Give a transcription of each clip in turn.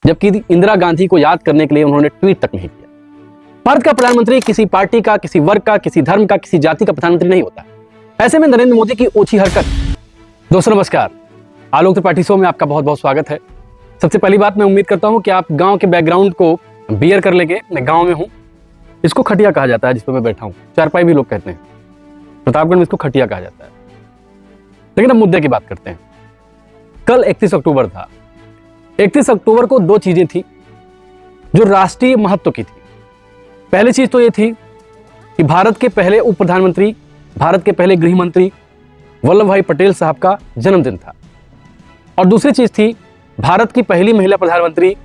जबकि इंदिरा गांधी को याद करने के लिए उन्होंने ट्वीट तक नहीं किया। भारत का प्रधानमंत्री किसी पार्टी का, किसी वर्ग का, किसी धर्म का, किसी जाति का प्रधानमंत्री नहीं होता। ऐसे में नरेंद्र मोदी की ओछी हरकत। दोस्तों नमस्कार, आलोक त्रिपाठी शो में आपका बहुत बहुत स्वागत है। सबसे पहली बात, मैं उम्मीद करता हूं कि आप गांव के बैकग्राउंड को बियर कर लेंगे। मैं गांव में हूं, इसको खटिया कहा जाता है जिस पर मैं बैठा हूं, चारपाई भी लोग कहते हैं। प्रतापगढ़ में इसको खटिया कहा जाता है। लेकिन अब मुद्दे की बात करते हैं। कल 31 अक्टूबर था। 31 अक्टूबर को दो चीजें थी जो राष्ट्रीय महत्व की थी। पहली चीज तो ये थी कि भारत के पहले उप प्रधानमंत्री, भारत के पहले गृह मंत्री वल्लभ भाई पटेल साहब का जन्मदिन था। और दूसरी चीज थी भारत की पहली महिला प्रधानमंत्री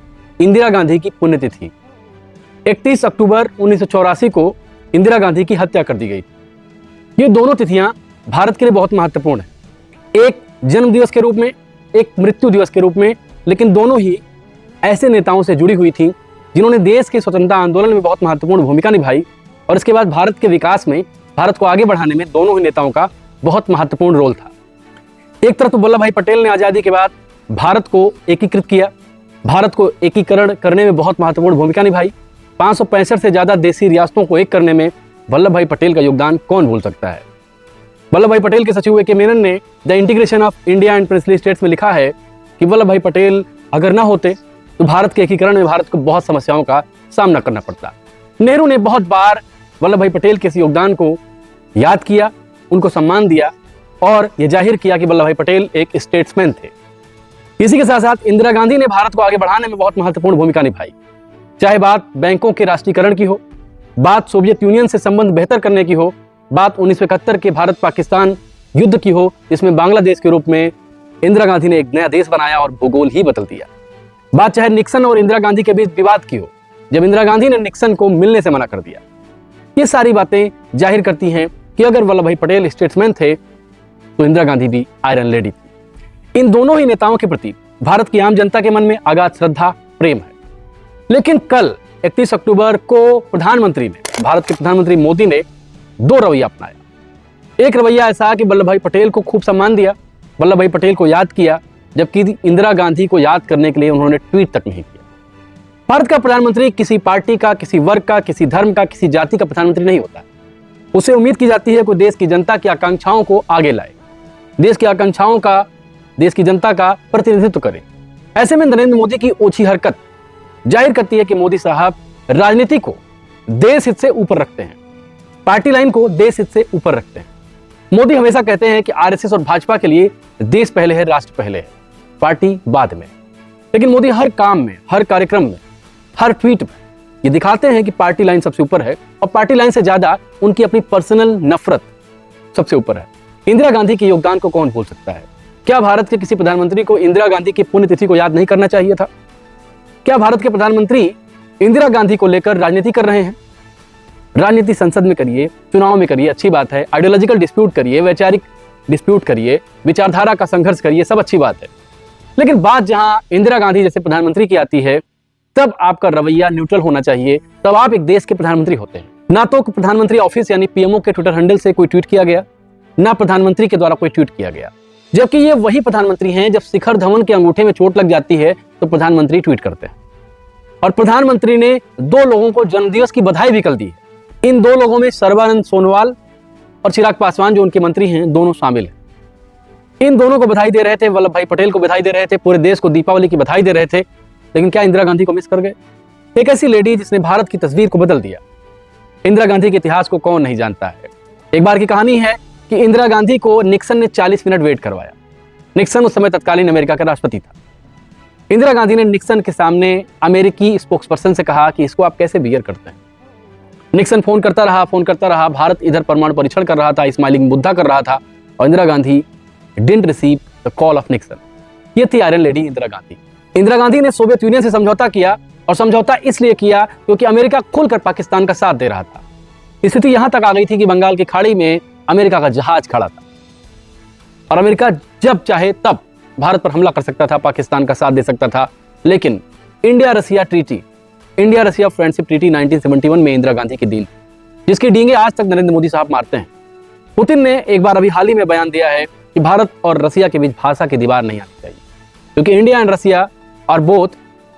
इंदिरा गांधी की पुण्यतिथि। 31 अक्टूबर 1984 को इंदिरा गांधी की हत्या कर दी गई। ये दोनों तिथियां भारत के लिए बहुत महत्वपूर्ण है, एक जन्म दिवस के रूप में, एक मृत्यु दिवस के रूप में, लेकिन दोनों ही ऐसे नेताओं से जुड़ी हुई थी जिन्होंने देश के स्वतंत्रता आंदोलन में बहुत महत्वपूर्ण भूमिका निभाई। और इसके बाद भारत के विकास में, भारत को आगे बढ़ाने में दोनों ही नेताओं का बहुत महत्वपूर्ण रोल था। एक तरफ तो वल्लभ भाई पटेल ने आजादी के बाद भारत को एकीकृत किया, भारत को एकीकरण करने में बहुत महत्वपूर्ण भूमिका निभाई। 565 से ज्यादा देशी रियासतों को एक करने में वल्लभ भाई पटेल का योगदान कौन भूल सकता है। वल्लभ भाई पटेल के सचिव ए.के. मेनन ने the integration of India and princely states में लिखा है कि वल्लभ भाई पटेल अगर ना होते तो भारत के एकीकरण में भारत को बहुत समस्याओं का सामना करना पड़ता। नेहरू ने बहुत बार वल्लभ भाई पटेल के इस योगदान को याद किया, उनको सम्मान दिया और यह जाहिर किया कि वल्लभ भाई पटेल एक स्टेट्समैन थे। इसी के साथ साथ इंदिरा गांधी ने भारत को आगे बढ़ाने में बहुत महत्वपूर्ण भूमिका निभाई। चाहे बात बैंकों के राष्ट्रीयकरण की हो, बात सोवियत यूनियन से संबंध बेहतर करने की हो, बात 1971 के भारत पाकिस्तान युद्ध की हो जिसमें बांग्लादेश के रूप में इंदिरा गांधी ने एक नया देश बनाया और भूगोल ही बदल दिया। बात चाहे निक्सन और इंदिरा गांधी के बीच विवाद की हो, जब इंदिरा गांधी ने निक्सन को मिलने से मना कर दिया। ये सारी बातें जाहिर करती हैं कि अगर वल्लभ भाई पटेल स्टेट्समैन थे तो इंदिरा गांधी भी आयरन लेडी थी। इन दोनों ही नेताओं के प्रति भारत की आम जनता के मन में अगाध श्रद्धा, प्रेम है। लेकिन कल 31 अक्टूबर को प्रधानमंत्री ने, भारत के प्रधानमंत्री मोदी ने दो रवैया अपनाया। एक रवैया ऐसा कि वल्लभ भाई पटेल को खूब सम्मान दिया, वल्लभ भाई पटेल को याद किया, जबकि इंदिरा गांधी को याद करने के लिए उन्होंने ट्वीट तक नहीं किया। भारत का प्रधानमंत्री किसी पार्टी का, किसी वर्ग का, किसी धर्म का, किसी जाति का प्रधानमंत्री नहीं होता। उसे उम्मीद की जाती है कि देश की जनता की आकांक्षाओं को आगे लाए, देश की आकांक्षाओं का, देश की जनता का प्रतिनिधित्व करे। ऐसे में नरेंद्र मोदी की ओछी हरकत जाहिर करती है कि मोदी साहब राजनीति को देश हित से ऊपर रखते हैं, पार्टी लाइन को देश हित से ऊपर रखते हैं। मोदी हमेशा कहते हैं कि आरएसएस और भाजपा के लिए देश पहले है, राष्ट्र पहले है, पार्टी बाद में। लेकिन मोदी हर काम में, हर कार्यक्रम में, हर ट्वीट में ये दिखाते हैं कि पार्टी लाइन सबसे ऊपर है और पार्टी लाइन से ज्यादा उनकी अपनी पर्सनल नफरत सबसे ऊपर है। इंदिरा गांधी के योगदान को कौन भूल सकता है? क्या भारत के किसी प्रधानमंत्री को इंदिरा गांधी की पुण्यतिथि को याद नहीं करना चाहिए था? क्या भारत के प्रधानमंत्री इंदिरा गांधी को लेकर राजनीति कर रहे हैं? राजनीति संसद में करिए, चुनाव में करिए, अच्छी बात है। आइडियोलॉजिकल डिस्प्यूट करिए, वैचारिक डिस्प्यूट करिए, विचारधारा का संघर्ष करिए, सब अच्छी बात है। लेकिन बात जहां इंदिरा गांधी जैसे प्रधानमंत्री की आती है, तब आपका रवैया न्यूट्रल होना चाहिए, तब आप एक देश के प्रधानमंत्री होते हैं। ना तो प्रधानमंत्री ऑफिस यानी पीएमओ के ट्विटर हैंडल से कोई ट्वीट किया गया, ना प्रधानमंत्री के द्वारा कोई ट्वीट किया गया। जबकि ये वही प्रधानमंत्री हैं, जब शिखर धवन के अंगूठे में चोट लग जाती है तो प्रधानमंत्री ट्वीट करते हैं। और प्रधानमंत्री ने दो लोगों को जन्मदिवस की बधाई भी कल दी है। इन दो लोगों में सर्बानंद सोनोवाल और चिराग पासवान जो उनके मंत्री हैं, दोनों शामिल हैं। इन दोनों को बधाई दे रहे थे, वल्लभ भाई पटेल को बधाई दे रहे थे, पूरे देश को दीपावली की बधाई दे रहे थे। लेकिन क्या इंदिरा गांधी को मिस कर गए? एक ऐसी लेडी जिसने भारत की तस्वीर को बदल दिया। इंदिरा गांधी के इतिहास को कौन नहीं जानता है? एक बार की कहानी है कि इंदिरा गांधी को निक्सन ने 40 मिनट वेट करवाया। निक्सन उस समय तत्कालीन अमेरिका का राष्ट्रपति था। इंदिरा गांधी ने निक्सन के सामने अमेरिकी स्पोक्सपर्सन से कहा कि इसको आप कैसे बियर करते हैं। निक्सन फोन करता रहा। भारत इधर परमाणु परीक्षण कर रहा था, स्माइलिंग बुद्धा कर रहा था, और Indira Gandhi didn't receive the call of Nixon. ये थी आयरन लेडी इंदिरा गांधी। इंदिरा गांधी ने सोवियत यूनियन से समझौता किया, और समझौता इसलिए किया क्योंकि अमेरिका खुलकर पाकिस्तान का साथ दे रहा था। स्थिति यहां तक आ गई थी कि बंगाल की खाड़ी में अमेरिका का जहाज खड़ा था और अमेरिका जब चाहे तब भारत पर हमला कर सकता था, पाकिस्तान का साथ दे सकता था। लेकिन इंडिया रसिया फ्रेंडशिप ट्रीटी 1971 में इंदिरा गांधी की डील, जिसकी डींगे आज तक नरेंद्र मोदी साहब मारते हैं। पुतिन ने एक बार अभी हाल ही में बयान दिया है कि भारत और रसिया के बीच भाषा की दीवार नहीं आनी चाहिए, क्योंकि India and Russia are both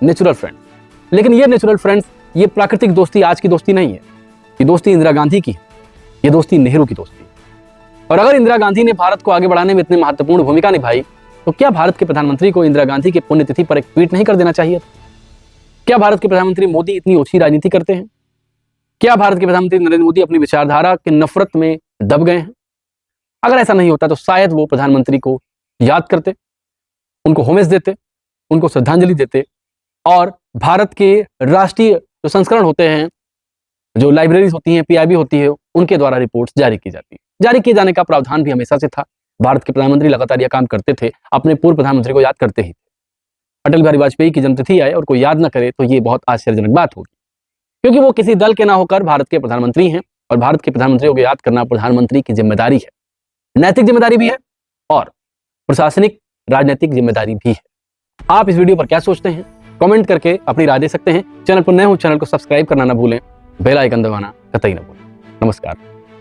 natural friends. लेकिन ये नेचुरल फ्रेंड्स, ये प्राकृतिक दोस्ती आज की दोस्ती नहीं है। ये दोस्ती इंदिरा गांधी की है, ये दोस्ती नेहरू की दोस्ती है। और अगर इंदिरा गांधी ने भारत को आगे बढ़ाने में इतनी महत्वपूर्ण भूमिका निभाई, तो क्या भारत के प्रधानमंत्री को इंदिरा गांधी की पुण्यतिथि पर एक ट्वीट नहीं कर देना चाहिए था? क्या भारत के प्रधानमंत्री मोदी इतनी ओछी राजनीति करते हैं? क्या भारत के प्रधानमंत्री नरेंद्र मोदी अपनी विचारधारा के नफरत में दब गए हैं? अगर ऐसा नहीं होता तो शायद वो प्रधानमंत्री को याद करते, उनको होमेज देते, उनको श्रद्धांजलि देते और भारत के राष्ट्रीय जो संस्करण होते हैं, जो लाइब्रेरीज होती हैं, पीआईबी होती है, उनके द्वारा रिपोर्ट्स जारी की जाती है। जारी किए जाने का प्रावधान भी हमेशा से था। भारत के प्रधानमंत्री लगातार यह काम करते थे, अपने पूर्व प्रधानमंत्री को याद करते ही थे। अटल बिहारी वाजपेयी की जन्मतिथि आए और कोई याद न करे तो ये बहुत आश्चर्यजनक बात होगी, क्योंकि वो किसी दल के ना होकर भारत के प्रधानमंत्री हैं और भारत के प्रधानमंत्रियों को याद करना प्रधानमंत्री की जिम्मेदारी है, नैतिक जिम्मेदारी भी है और प्रशासनिक राजनीतिक जिम्मेदारी भी है। आप इस वीडियो पर क्या सोचते हैं? कमेंट करके अपनी राय दे सकते हैं। चैनल पर नए हो, चैनल को सब्सक्राइब करना ना भूलें, बेल आइकन दबाना कतई ना भूलें। नमस्कार।